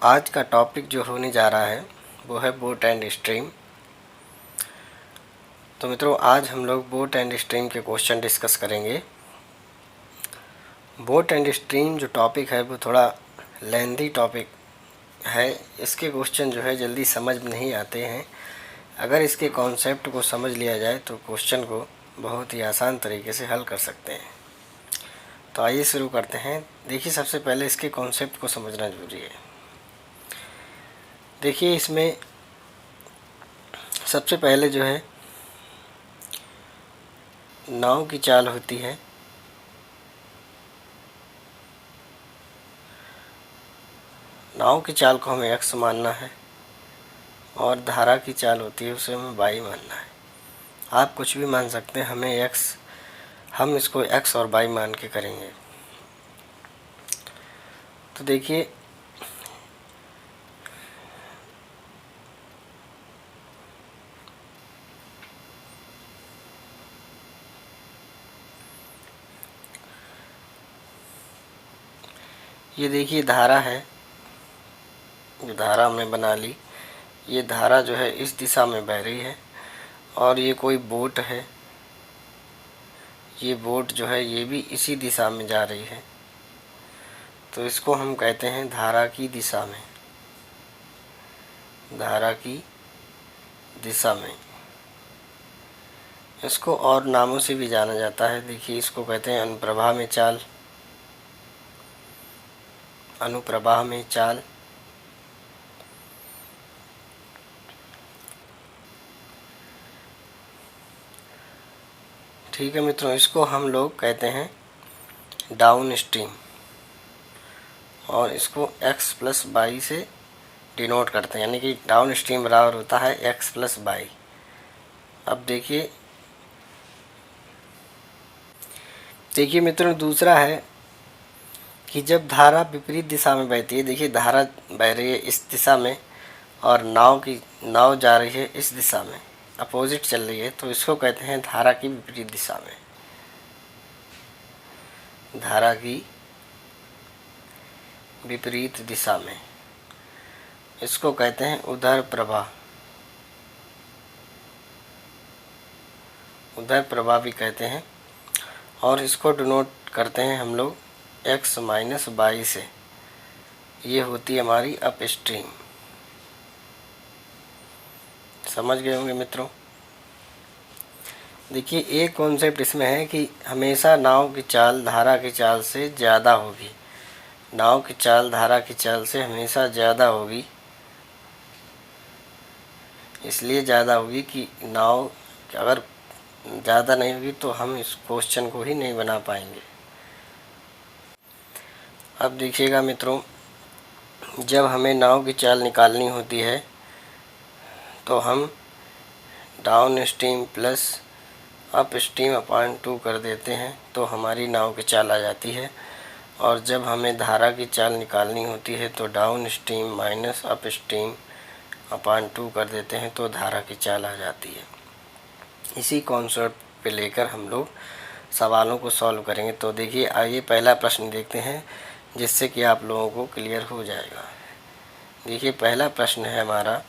आज का टॉपिक जो होने जा रहा है वो है बोट एंड स्ट्रीम। तो मित्रों, आज हम लोग बोट एंड स्ट्रीम के क्वेश्चन डिस्कस करेंगे। बोट एंड स्ट्रीम जो टॉपिक है वो थोड़ा लेंथी टॉपिक है। इसके क्वेश्चन जो है जल्दी समझ में नहीं आते हैं। अगर इसके कॉन्सेप्ट को समझ लिया जाए तो क्वेश्चन को बहुत ही आसान तरीके से हल कर सकते हैं। तो आइए शुरू करते हैं। देखिए, सबसे पहले इसके कॉन्सेप्ट को समझना जरूरी है। देखिए, इसमें सबसे पहले जो है नाव की चाल होती है। नाव की चाल को हमें x मानना है और धारा की चाल होती है उसे हमें y मानना है। आप कुछ भी मान सकते हैं, हम इसको x और y मान के करेंगे। तो देखिए, ये देखिए धारा है, जो धारा हमने बना ली। ये धारा जो है इस दिशा में बह रही है और ये कोई बोट है। ये बोट जो है ये भी इसी दिशा में जा रही है। तो इसको हम कहते हैं धारा की दिशा में। धारा की दिशा में इसको और नामों से भी जाना जाता है। देखिए, इसको कहते हैं अनुप्रवाह में चाल। अनुप्रवाह में चाल। ठीक है मित्रों, इसको हम लोग कहते हैं डाउन स्ट्रीम और इसको x प्लस बाई से डिनोट करते हैं, यानी कि डाउन स्ट्रीम बराबर होता है x प्लस बाई। अब देखिए मित्रों, दूसरा है कि जब धारा विपरीत दिशा में बहती है। देखिए, धारा बह रही है इस दिशा में और नाव जा रही है इस दिशा में, अपोजिट चल रही है। तो इसको कहते हैं धारा की विपरीत दिशा में। धारा की विपरीत दिशा में इसको कहते हैं उधर प्रवाह। उधर प्रवाह भी कहते हैं और इसको डिनोट करते हैं हम लोग x माइनस बाई से। ये होती है हमारी अप स्ट्रीम। समझ गए होंगे मित्रों। देखिए, एक कॉन्सेप्ट इसमें है कि हमेशा नाव की चाल धारा की चाल से ज़्यादा होगी। नाव की चाल धारा की चाल से हमेशा ज़्यादा होगी। इसलिए ज़्यादा होगी कि नाव अगर ज़्यादा नहीं होगी तो हम इस क्वेश्चन को ही नहीं बना पाएंगे। अब देखिएगा मित्रों, जब हमें नाव की चाल निकालनी होती है तो हम downstream plus upstream upon 2 कर देते हैं तो हमारी नाव की चाल आ जाती है। और जब हमें धारा की चाल निकालनी होती है तो downstream minus upstream upon 2 कर देते हैं तो धारा की चाल आ जाती है। इसी कॉन्सेप्ट पे लेकर हम लोग सवालों को सॉल्व करेंगे। तो देखिए, आइए पहला प्रश्न देखते हैं जिससे कि आप लोगों को क्लियर हो जाएगा। देखिए, पहला प्रश्न है हमारा,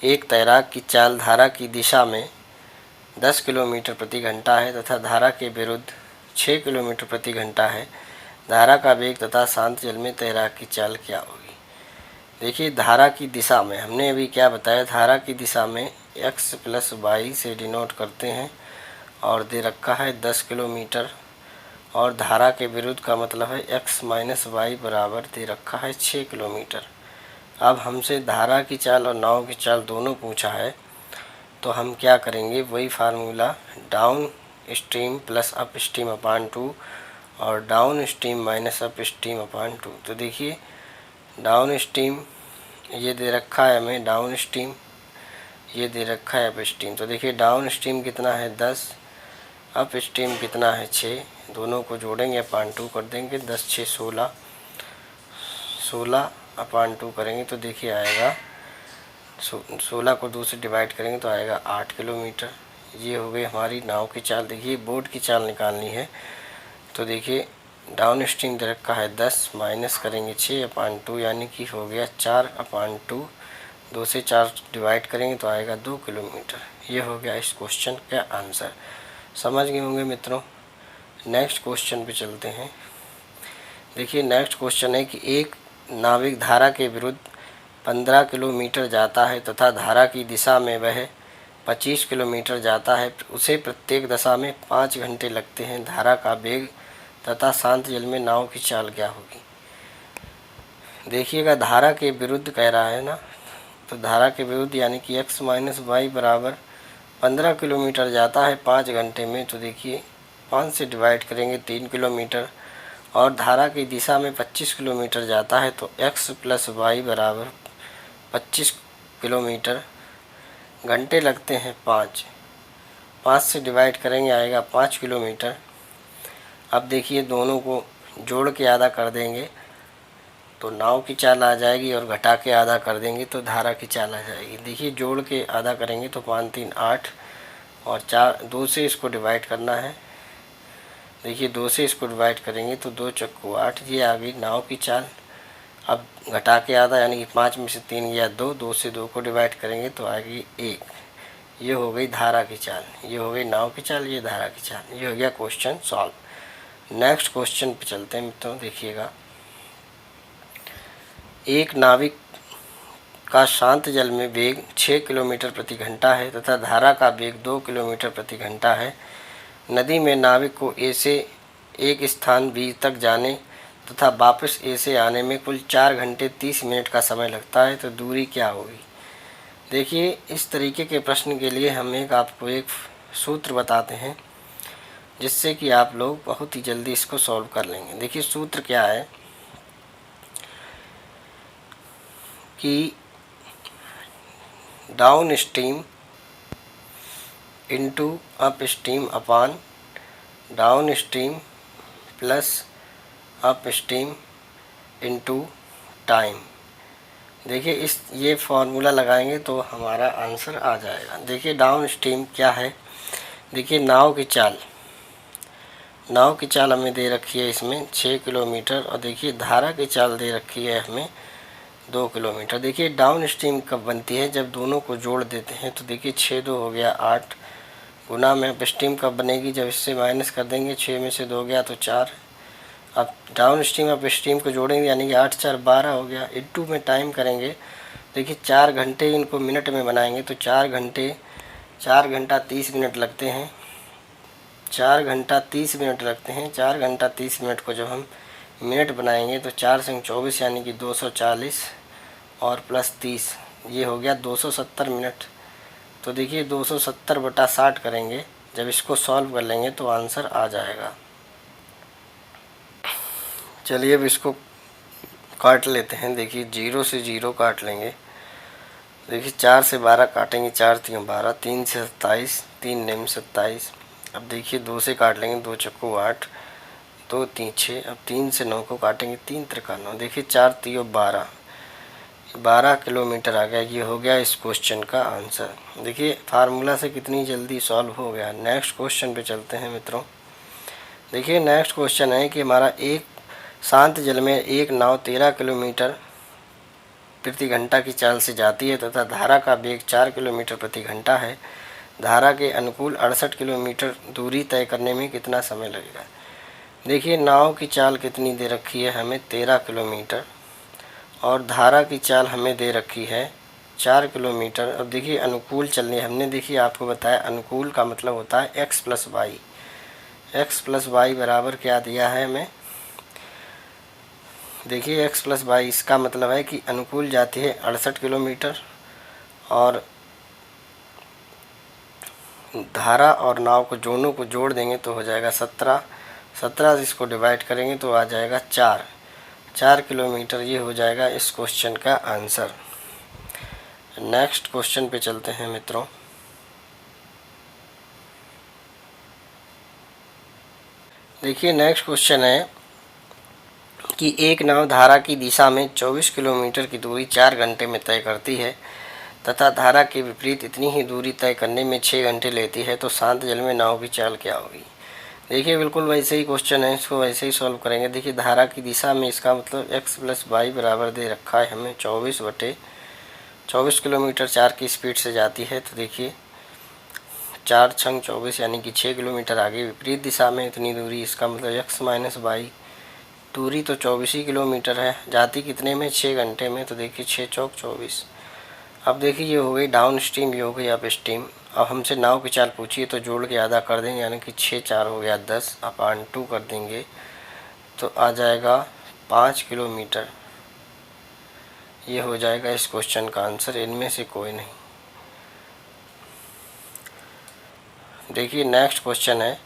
एक तैराक की चाल धारा की दिशा में 10 किलोमीटर प्रति घंटा है तथा धारा के विरुद्ध 6 किलोमीटर प्रति घंटा है। धारा का वेग तथा शांत जल में तैराक की चाल क्या होगी। देखिए, धारा की दिशा में हमने अभी क्या बताया, धारा की दिशा में x प्लस वाई से डिनोट करते हैं और दे रखा है 10 किलोमीटर और धारा के विरुद्ध का मतलब है x माइनस वाई बराबर दे रखा है 6 किलोमीटर। अब हमसे धारा की चाल और नाव की चाल दोनों पूछा है तो हम क्या करेंगे, वही formula downstream plus upstream upon 2 और downstream minus upstream upon 2। तो देखिए, डाउन स्ट्रीम ये दे रखा है हमें, डाउन स्ट्रीम ये दे रखा है अप स्ट्रीम। तो देखिए, डाउन स्ट्रीम कितना है 10, अप स्ट्रीम कितना है 6। दोनों को जोड़ेंगे अपान 2 कर देंगे, 10 6 16, 16 अपान 2 करेंगे तो देखिए आएगा 16 को 2 से डिवाइड करेंगे तो आएगा 8 किलोमीटर। ये हो गई हमारी नाव की चाल। देखिए, बोट की चाल निकालनी है तो देखिए डाउन स्ट्रीम दे रखा है 10, माइनस करेंगे 6/2 यानी कि हो गया 4/2। 2 से 4 डिवाइड करेंगे तो आएगा 2 किलोमीटर। ये हो गया इस क्वेश्चन का आंसर। समझ गए होंगे मित्रों। नेक्स्ट क्वेश्चन पे चलते हैं। देखिए नेक्स्ट क्वेश्चन है कि एक नाविक धारा के विरुद्ध 15 किलोमीटर जाता है तथा धारा की दिशा में वह 25 किलोमीटर जाता है। उसे प्रत्येक दशा में 5 घंटे लगते हैं। धारा का वेग तथा शांत जल में नाव की चाल क्या होगी। देखिएगा धारा के विरुद्ध कह रहा है ना, तो धारा के विरुद्ध यानी कि x माइनस वाई बराबर 15 किलोमीटर जाता है 5 घंटे में। तो देखिए 5 से डिवाइड करेंगे 3 किलोमीटर, और धारा की दिशा में 25 किलोमीटर जाता है तो x प्लस वाई बराबर 25 किलोमीटर, घंटे लगते हैं 5। 5 से डिवाइड करेंगे आएगा 5 किलोमीटर। अब देखिए दोनों को जोड़ के आधा कर देंगे तो नाव की चाल आ जाएगी, और घटा के आधा कर देंगे तो धारा की चाल आ जाएगी। देखिए जोड़ के आधा करेंगे तो 5 3 8, और 2 से इसको डिवाइड करना है। देखिए 2 से इसको डिवाइड करेंगे तो 2 चक्कू 8, ये आ गई नाव की चाल। अब घटा के आधा यानी कि 5 में से 3 गया 2, 2 से 2 को डिवाइड करेंगे तो आएगी 1। ये हो गई धारा की चाल, ये हो गई नाव की चाल, ये धारा की चाल। ये हो गया क्वेश्चन सॉल्व। नेक्स्ट क्वेश्चन पे चलते हैं मित्रों। देखिएगा एक नाविक का शांत जल में वेग 6 किलोमीटर प्रति घंटा है तथा धारा का वेग 2 किलोमीटर प्रति घंटा है। नदी में नाविक को ए से एक स्थान बी तक जाने तथा वापस ए से आने में कुल 4 घंटे 30 मिनट का समय लगता है, तो दूरी क्या होगी। देखिए इस तरीके के प्रश्न के लिए हम आपको एक सूत्र बताते हैं जिससे कि आप लोग बहुत ही जल्दी इसको सॉल्व कर लेंगे। देखिए सूत्र क्या है कि downstream into upstream upon downstream plus upstream into time. देखिए ये फॉर्मूला लगाएंगे तो हमारा आंसर आ जाएगा। देखिए डाउन स्ट्रीम क्या है। देखिए नाव की चाल हमें दे रखी है इसमें 6 किलोमीटर, और देखिए धारा की चाल दे रखी है हमें 2 किलोमीटर। देखिए डाउन स्ट्रीम कब बनती है, जब दोनों को जोड़ देते हैं। तो देखिए 6 2 हो गया 8, गुना में अप स्ट्रीम कब बनेगी, जब इससे माइनस कर देंगे, 6 में से 2 गया तो 4। अब डाउन स्ट्रीम अप स्ट्रीम को जोड़ेंगे यानी कि 8 4 12 हो गया। इनटू में टाइम करेंगे, देखिए 4 घंटे इनको मिनट में बनाएंगे तो 4 घंटा 30 मिनट लगते हैं। 4 घंटा 30 मिनट लगते हैं। 4 घंटा 30 मिनट को जब हम मिनट बनाएंगे तो 4 से 24 यानी कि 240 और प्लस 30, ये हो गया 270 मिनट। तो देखिए 270/60 करेंगे, जब इसको सॉल्व कर लेंगे तो आंसर आ जाएगा। चलिए अब इसको काट लेते हैं। देखिए 0 से 0 काट लेंगे। देखिए 4 से 12 काटेंगे, 4 3 12, 3 से 27, 3 निम 27। अब देखिए 2 से काट लेंगे, 2 चक्कू 8, 2 3 6। अब 3 से 9 को काटेंगे, 3 त्रिका 9। देखिए 4 3 12 किलोमीटर आ गया। ये हो गया इस क्वेश्चन का आंसर। देखिए फार्मूला से कितनी जल्दी सॉल्व हो गया। नेक्स्ट क्वेश्चन पे चलते हैं मित्रों। देखिए नेक्स्ट क्वेश्चन है कि हमारा एक शांत जल में एक नाव 13 किलोमीटर प्रति घंटा की चाल से जाती है तथा धारा का वेग 4 किलोमीटर प्रति घंटा है। धारा के अनुकूल 68 किलोमीटर दूरी तय करने में कितना समय लगेगा। देखिए नाव की चाल कितनी दे रखी है हमें 13 किलोमीटर, और धारा की चाल हमें दे रखी है 4 किलोमीटर। अब देखिए अनुकूल चलने, हमने देखिए आपको बताया अनुकूल का मतलब होता है x plus Y. x plus Y बराबर क्या दिया है हमें। देखिए x प्लस वाई, इसका मतलब है कि अनुकूल जाती है 68 किलोमीटर, और धारा और नाव को दोनों को जोड़ देंगे तो हो जाएगा 17। 17 से इसको डिवाइड करेंगे तो आ जाएगा 4 किलोमीटर। ये हो जाएगा इस क्वेश्चन का आंसर। नेक्स्ट क्वेश्चन पे चलते हैं मित्रों। देखिए नेक्स्ट क्वेश्चन है कि एक नाव धारा की दिशा में 24 किलोमीटर की दूरी 4 घंटे में तय करती है तथा धारा के विपरीत इतनी ही दूरी तय करने में 6 घंटे लेती है, तो शांत जल में नाव की चाल क्या होगी। देखिए बिल्कुल वैसे ही क्वेश्चन है, इसको वैसे ही सॉल्व करेंगे। देखिए धारा की दिशा में इसका मतलब x + y बराबर दे रखा है हमें 24 किलोमीटर 4 की स्पीड से जाती है। तो देखिए 4 छंग 24 यानी कि 6 किलोमीटर आगे विपरीत दिशा में इतनी दूरी, इसका मतलब x - y दूरी तो 24 ही किलोमीटर है, जाती कितने में 6 घंटे में। तो देखिए 6 चौक 24। अब देखिए ये हो गई डाउन स्ट्रीम, ये हो गई अप स्ट्रीम। अब हमसे नाव की चाल पूछिए तो जोड़ के आधा कर देंगे, यानी कि 6 4 हो गया 10/2 कर देंगे तो आ जाएगा 5 किलोमीटर। ये हो जाएगा इस क्वेश्चन का आंसर, इनमें से कोई नहीं। देखिए नेक्स्ट क्वेश्चन है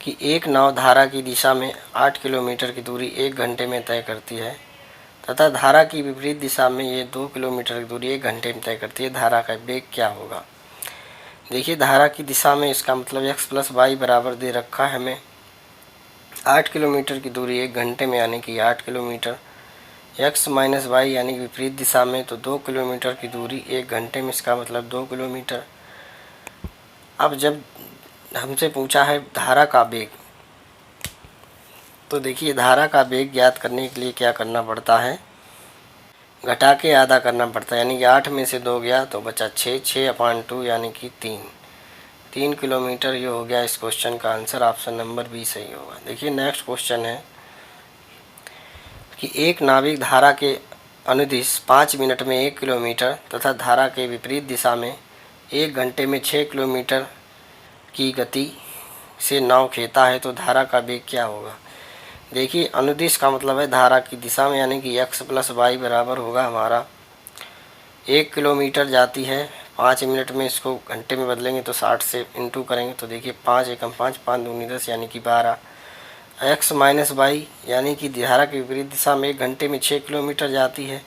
कि एक नाव धारा की दिशा में 8 किलोमीटर की दूरी 1 घंटे में तय करती है तथा धारा की विपरीत दिशा में ये 2 किलोमीटर की दूरी 1 घंटे में तय करती है, धारा का वेग क्या होगा। देखिए धारा की दिशा में इसका मतलब x + y बराबर दे रखा है हमें 8 किलोमीटर की दूरी 1 घंटे में यानी कि 8 किलोमीटर, x - y यानी विपरीत दिशा में तो 2 किलोमीटर की दूरी 1 घंटे में, इसका मतलब 2 किलोमीटर। अब जब हमसे पूछा है धारा का वेग, तो देखिए धारा का वेग ज्ञात करने के लिए क्या करना पड़ता है, घटा के आधा करना पड़ता है, यानी कि 8 में से 2 गया तो बचा 6/2 यानी कि 3 किलोमीटर। ये हो गया इस क्वेश्चन का आंसर, ऑप्शन नंबर बी सही होगा। देखिए नेक्स्ट क्वेश्चन है कि एक नाविक धारा के अनुदिश 5 मिनट में 1 किलोमीटर तथा धारा के विपरीत दिशा में 1 घंटे में 6 किलोमीटर की गति से नाव खेता है, तो धारा का वेग क्या होगा। देखिए अनुदिश का मतलब है धारा की दिशा में, यानी कि x + y बराबर होगा हमारा 1 किलोमीटर जाती है 5 मिनट में, इसको घंटे में बदलेंगे तो 60 से इंटू करेंगे तो देखिए 5 एकम 5 5 दूनी 10 यानी कि 12। x - y यानी कि धारा की विपरीत दिशा में 1 घंटे में 6 किलोमीटर जाती है,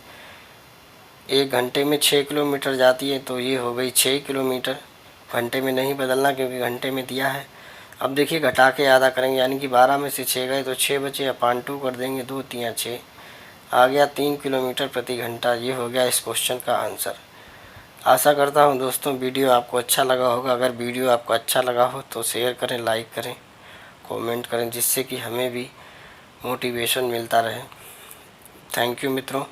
1 घंटे में 6 किलोमीटर जाती है, तो ये हो गई 6 किलोमीटर। घंटे में नहीं बदलना क्योंकि घंटे में दिया है। अब देखिए घटा के आधा करेंगे, यानी कि 12 में से 6 गए तो 6 बचे/2 कर देंगे, 2 3 6 आ गया 3 किलोमीटर प्रति घंटा। ये हो गया इस क्वेश्चन का आंसर। आशा करता हूँ दोस्तों वीडियो आपको अच्छा लगा होगा। अगर वीडियो आपको अच्छा लगा हो तो शेयर करें, लाइक करें, कमेंट करें, जिससे कि हमें भी मोटिवेशन मिलता रहे। थैंक यू मित्रों।